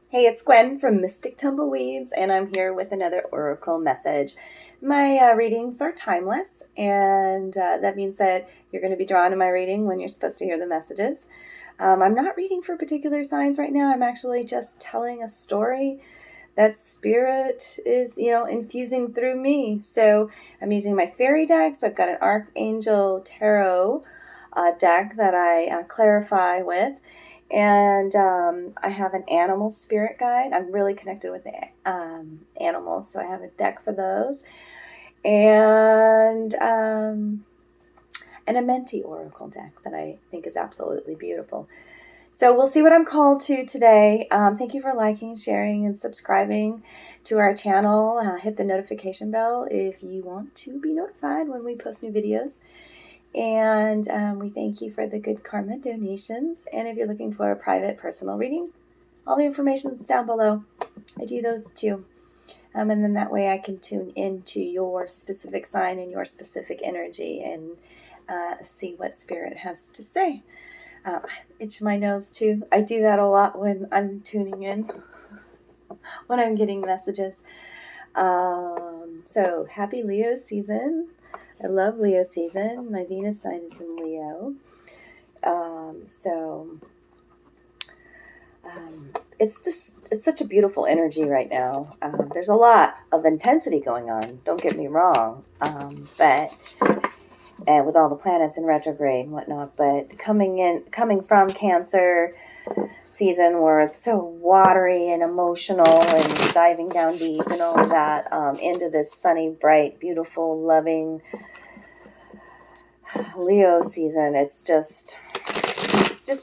Hey, it's Gwen from Mystic Tumbleweeds, and I'm here with another Oracle message. My readings are timeless, and that means that you're going to be drawn to my reading when you're supposed to hear the messages. I'm not reading for particular signs right now. I'm actually just telling a story that Spirit is, infusing through me. So I'm using my fairy decks. I've got an Archangel Tarot deck that I clarify with. And I have an animal spirit guide. I'm really connected with the animals, so I have a deck for those. And a Menti Oracle deck that I think is absolutely beautiful. So we'll see what I'm called to today. Thank you for liking, sharing, and subscribing to our channel. Hit the notification bell if you want to be notified when we post new videos. And we thank you for the good karma donations. And if you're looking for a private personal reading, all the information is down below. I do those too. And then that way I can tune into your specific sign and your specific energy and see what Spirit has to say. Itch my nose too. I do that a lot when I'm tuning in, when I'm getting messages. So happy Leo season. I love Leo season. My Venus sign is in Leo. It's such a beautiful energy right now. There's a lot of intensity going on. Don't get me wrong. But with all the planets in retrograde and whatnot, but coming from Cancer season where it's so watery and emotional and diving down deep and all of that, into this sunny, bright, beautiful, loving Leo season, it's just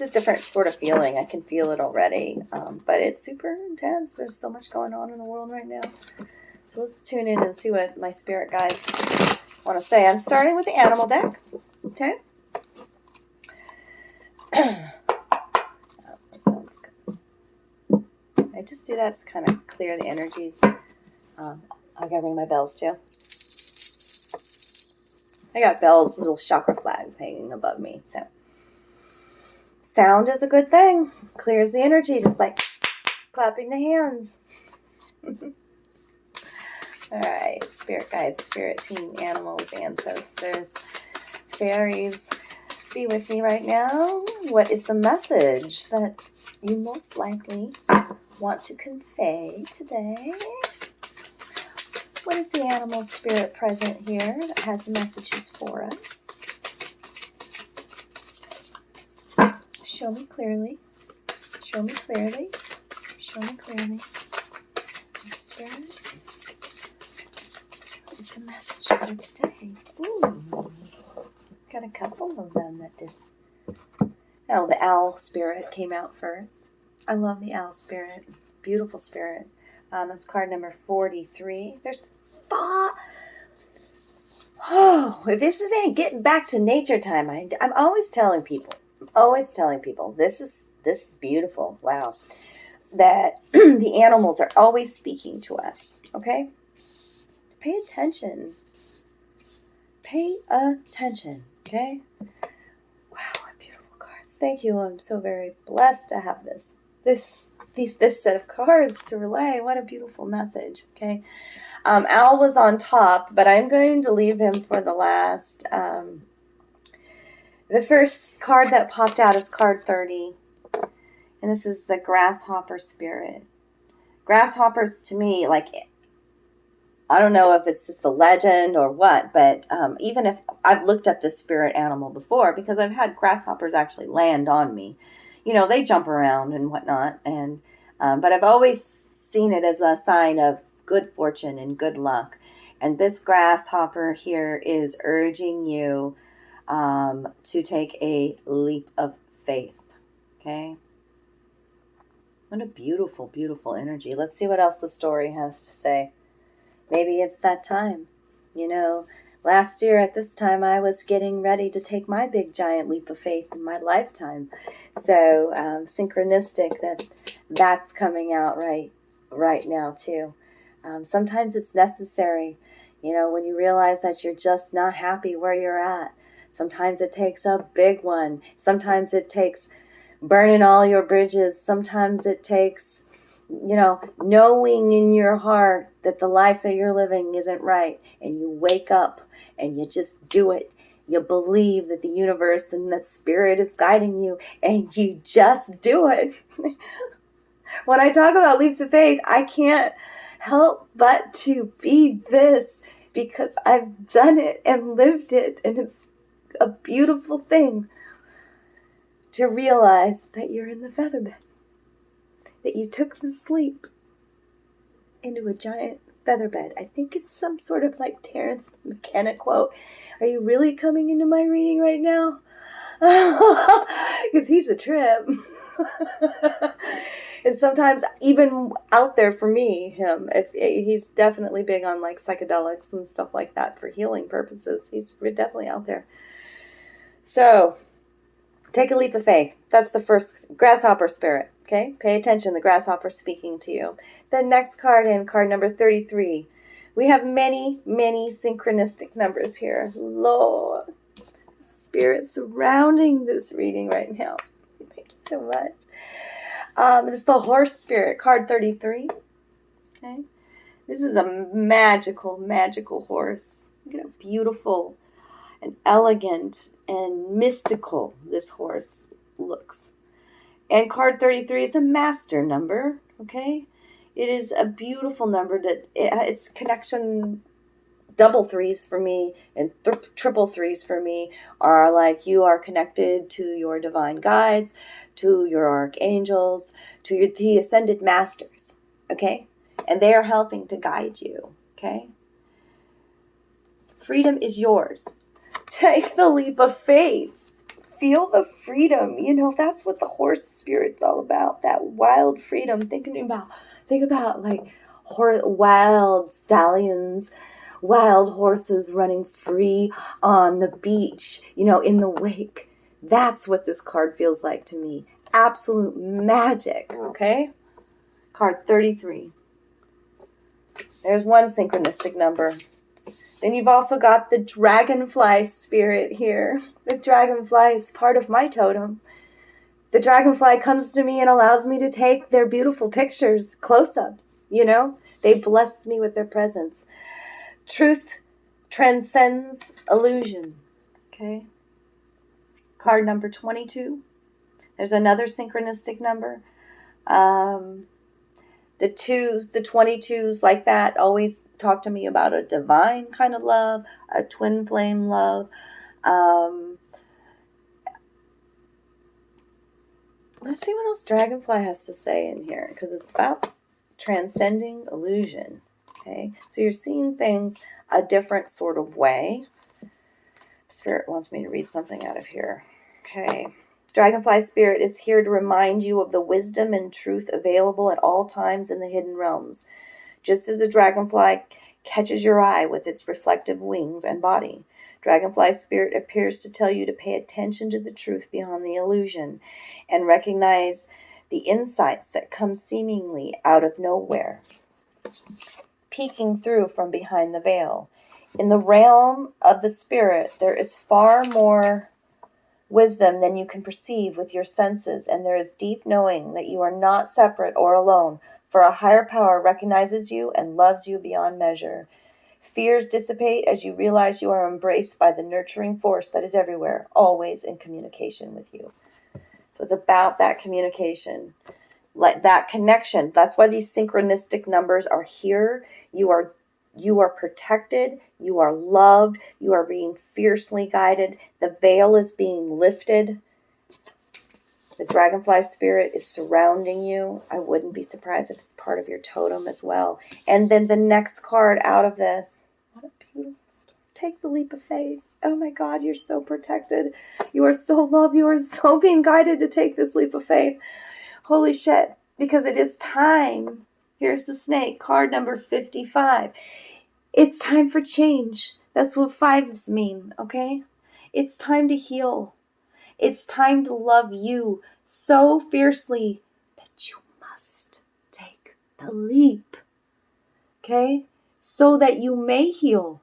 a different sort of feeling. I can feel it already, but it's super intense. There's so much going on in the world right now. So let's tune in and see what my spirit guides want to say. I'm starting with the animal deck. Okay. That sounds good. I just do that to kind of clear the energies. I gotta ring my bells too. I got bells, little chakra flags hanging above me. So sound is a good thing. Clears the energy, just like clapping the hands. All right, spirit guides, spirit team, animals, ancestors, fairies, be with me right now. What is the message that you most likely want to convey today? What is the animal spirit present here that has messages for us? Show me clearly. Show me clearly. Show me clearly. Your spirit. What is the message for today? Ooh. Got a couple of them that just... Oh, the owl spirit came out first. I love the owl spirit. Beautiful spirit. That's card number 43. There's 5. Oh, if this ain't getting back to nature time, I'm always telling people, this is beautiful. Wow. That the animals are always speaking to us. Okay? Pay attention. Pay attention. Okay? Wow, what beautiful cards. Thank you. I'm so very blessed to have this set of cards to relay. What a beautiful message. Okay. Al was on top, but I'm going to leave him for the last. The first card that popped out is card 30. And this is the grasshopper spirit. Grasshoppers, to me, like, I don't know if it's just a legend or what, but even if I've looked up this spirit animal before, because I've had grasshoppers actually land on me. They jump around and whatnot, and but I've always seen it as a sign of good fortune and good luck. And this grasshopper here is urging you to take a leap of faith. Okay? What a beautiful, beautiful energy. Let's see what else the story has to say. Maybe it's that time. Last year at this time, I was getting ready to take my big giant leap of faith in my lifetime. So synchronistic that's coming out right now too. Sometimes it's necessary, when you realize that you're just not happy where you're at. Sometimes it takes a big one. Sometimes it takes burning all your bridges. Sometimes it takes knowing in your heart that the life that you're living isn't right, and you wake up and you just do it. You believe that the universe and that spirit is guiding you, and you just do it. When I talk about leaps of faith, I can't help but to be this, because I've done it and lived it, and it's a beautiful thing to realize that you're in the feather bed, that you took the sleep into a giant feather bed. I think it's some sort of like Terrence McKenna quote. Are you really coming into my reading right now? Because he's a trip. And sometimes even out there for me, if he's definitely big on like psychedelics and stuff like that for healing purposes. He's definitely out there. So take a leap of faith. That's the first grasshopper spirit. Okay, pay attention. The grasshopper speaking to you. The next card card number 33. We have many, many synchronistic numbers here. Lord, spirit surrounding this reading right now. Thank you so much. This is the horse spirit, card 33. Okay, this is a magical, magical horse. Look at how beautiful and elegant and mystical this horse looks. And card 33 is a master number, okay? It is a beautiful number that its connection, double threes for me and triple threes for me are like you are connected to your divine guides, to your archangels, to the ascended masters, okay? And they are helping to guide you, okay? Freedom is yours. Take the leap of faith. Feel the freedom. That's what the horse spirit's all about. That wild freedom. Think about like wild stallions, wild horses running free on the beach, in the wake. That's what this card feels like to me. Absolute magic, okay? Card 33. There's one synchronistic number. Then you've also got the dragonfly spirit here. The dragonfly is part of my totem. The dragonfly comes to me and allows me to take their beautiful pictures, close-ups, They blessed me with their presence. Truth transcends illusion, okay? Card number 22. There's another synchronistic number. The 22s like that always talk to me about a divine kind of love, a twin flame love. Let's see what else Dragonfly has to say in here, because it's about transcending illusion. Okay, so you're seeing things a different sort of way. Spirit wants me to read something out of here. Okay. Dragonfly Spirit is here to remind you of the wisdom and truth available at all times in the hidden realms. Just as a dragonfly catches your eye with its reflective wings and body, Dragonfly Spirit appears to tell you to pay attention to the truth beyond the illusion and recognize the insights that come seemingly out of nowhere, peeking through from behind the veil. In the realm of the spirit, there is far more wisdom than you can perceive with your senses, and there is deep knowing that you are not separate or alone, for a higher power recognizes you and loves you beyond measure. Fears dissipate as you realize you are embraced by the nurturing force that is everywhere, always in communication with you. So it's about that communication, like that connection. That's why these synchronistic numbers are here. You are protected. You are loved. You are being fiercely guided. The veil is being lifted. The dragonfly spirit is surrounding you. I wouldn't be surprised if it's part of your totem as well. And then the next card out of this. What a beautiful story. Take the leap of faith. Oh my God, you're so protected. You are so loved. You are so being guided to take this leap of faith. Holy shit. Because it is time. Here's the snake, card number 55. It's time for change. That's what fives mean, okay? It's time to heal. It's time to love you so fiercely that you must take the leap, okay? So that you may heal.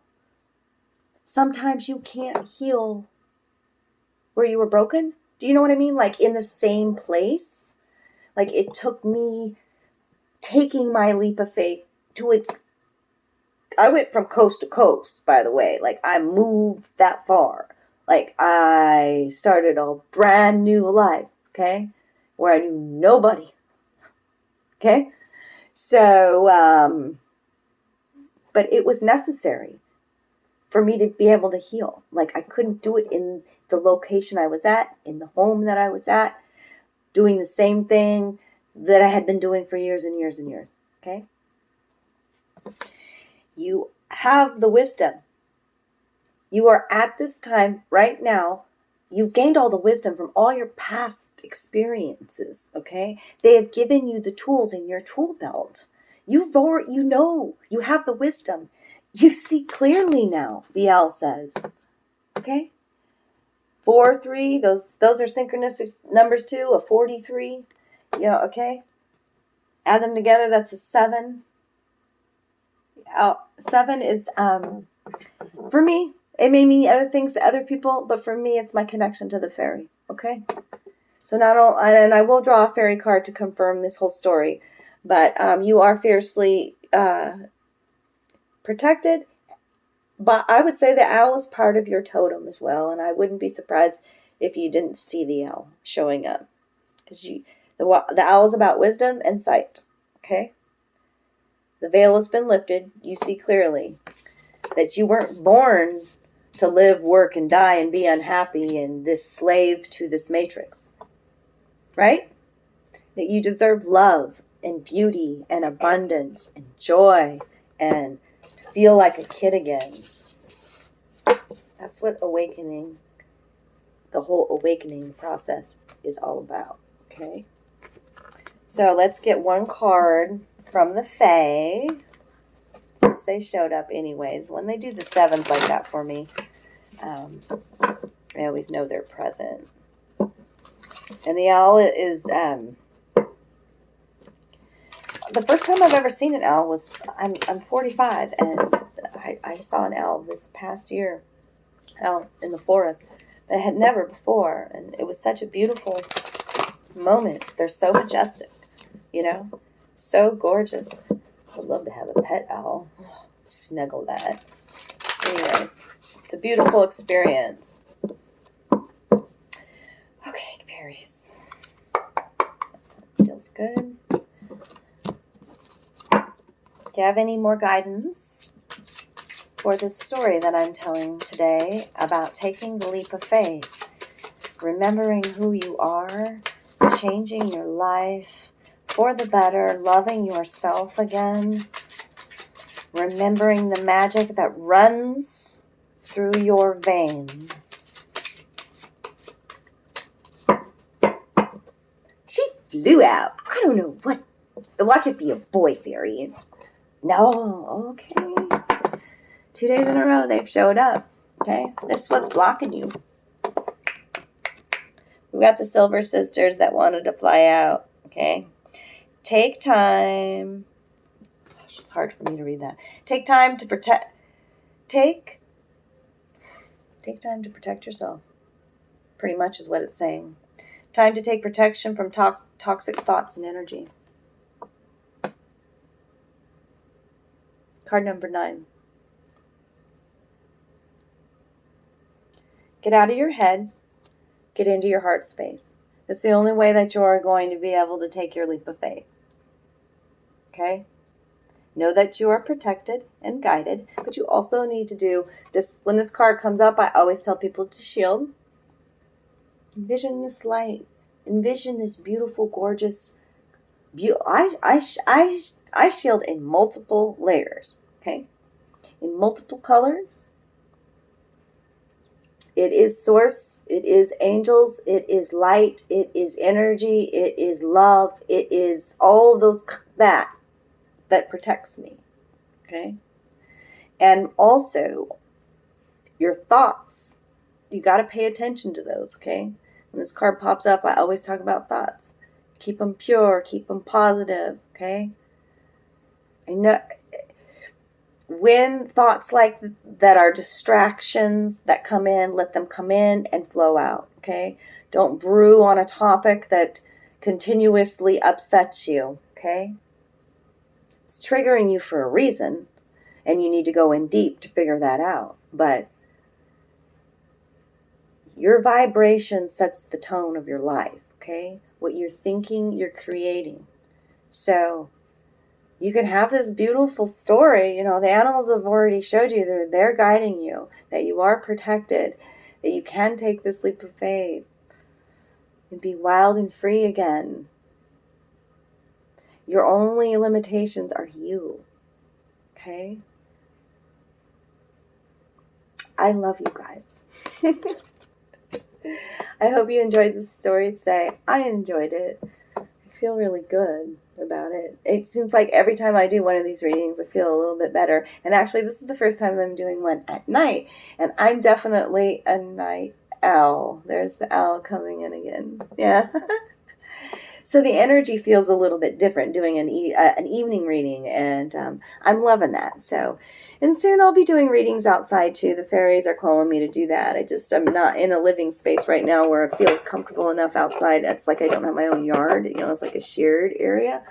Sometimes you can't heal where you were broken. Do you know what I mean? Like in the same place. Like it took me taking my leap of faith to it. I went from coast to coast, by the way. Like, I moved that far. Like, I started a brand new life, okay? Where I knew nobody, okay? So, but it was necessary for me to be able to heal. Like, I couldn't do it in the location I was at, in the home that I was at, doing the same thing that I had been doing for years and years and years, okay? You have the wisdom. You are at this time right now. You've gained all the wisdom from all your past experiences, okay? They have given you the tools in your tool belt. You know, you have the wisdom. You see clearly now, the owl says, okay? 4, 3, those are synchronistic numbers too, a 43, okay? Add them together, that's a 7. 7 is, for me, it may mean other things to other people, but for me, it's my connection to the fairy, okay? So and I will draw a fairy card to confirm this whole story, but you are fiercely protected. But I would say the owl is part of your totem as well, and I wouldn't be surprised if you didn't see the owl showing up. Because the owl is about wisdom and sight, okay? The veil has been lifted. You see clearly that you weren't born to live, work, and die and be unhappy and this slave to this matrix, right? That you deserve love and beauty and abundance and joy and to feel like a kid again. That's what awakening, the whole awakening process is all about, okay? So let's get one card from the Fae, since they showed up anyways. When they do the 7s like that for me, I always know they're present. And the owl is, the first time I've ever seen an owl was, I'm 45, and I saw an owl this past year out in the forest, but I had never before, and it was such a beautiful moment. They're so majestic, so gorgeous. I'd love to have a pet owl. Snuggle that. Anyways, it's a beautiful experience. Okay, fairies. That feels good. Do you have any more guidance for this story that I'm telling today about taking the leap of faith, remembering who you are, changing your life for the better, loving yourself again, remembering the magic that runs through your veins? She flew out. I don't know what. Watch it be a boy fairy. No, okay. 2 days in a row they've showed up. Okay, this is what's blocking you. We got the Silver Sisters that wanted to fly out. Okay, take time. Gosh, it's hard for me to read that. Take time to protect. Take time to protect yourself. Pretty much is what it's saying. Time to take protection from toxic thoughts and energy. Card number 9. Get out of your head. Get into your heart space. That's the only way that you're going to be able to take your leap of faith. Okay? Know that you are protected and guided, but you also need to do this. When this card comes up, I always tell people to shield. Envision this light. Envision this beautiful, gorgeous. I shield in multiple layers. Okay? In multiple colors. It is source, it is angels, it is light, it is energy, it is love, it is all of those that protects me, okay? And also, your thoughts, you got to pay attention to those, okay? When this card pops up, I always talk about thoughts. Keep them pure, keep them positive, okay? I know when thoughts like that are distractions that come in, let them come in and flow out, okay? Don't brew on a topic that continuously upsets you, okay? It's triggering you for a reason, and you need to go in deep to figure that out. But your vibration sets the tone of your life, okay? What you're thinking, you're creating. So you can have this beautiful story. You know, the animals have already showed you they're guiding you, that you are protected, that you can take this leap of faith and be wild and free again. Your only limitations are you, okay? I love you guys. I hope you enjoyed this story today. I enjoyed it. I feel really good about it. It seems like every time I do one of these readings, I feel a little bit better. And actually, this is the first time that I'm doing one at night. And I'm definitely a night owl. There's the owl coming in again. Yeah. So the energy feels a little bit different doing an evening reading, and I'm loving that. So, and soon I'll be doing readings outside too. The fairies are calling me to do that. I'm not in a living space right now where I feel comfortable enough outside. It's like I don't have my own yard. You know, it's like a shared area.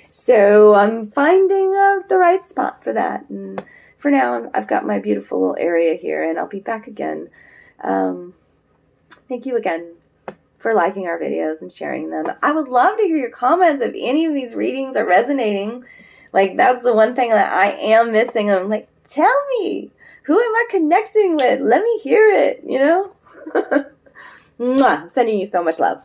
So I'm finding the right spot for that. And for now, I've got my beautiful little area here, and I'll be back again. Thank you again for liking our videos and sharing them. I would love to hear your comments if any of these readings are resonating. Like, that's the one thing that I am missing. I'm like, tell me, who am I connecting with? Let me hear it, you know? Mwah. Sending you so much love.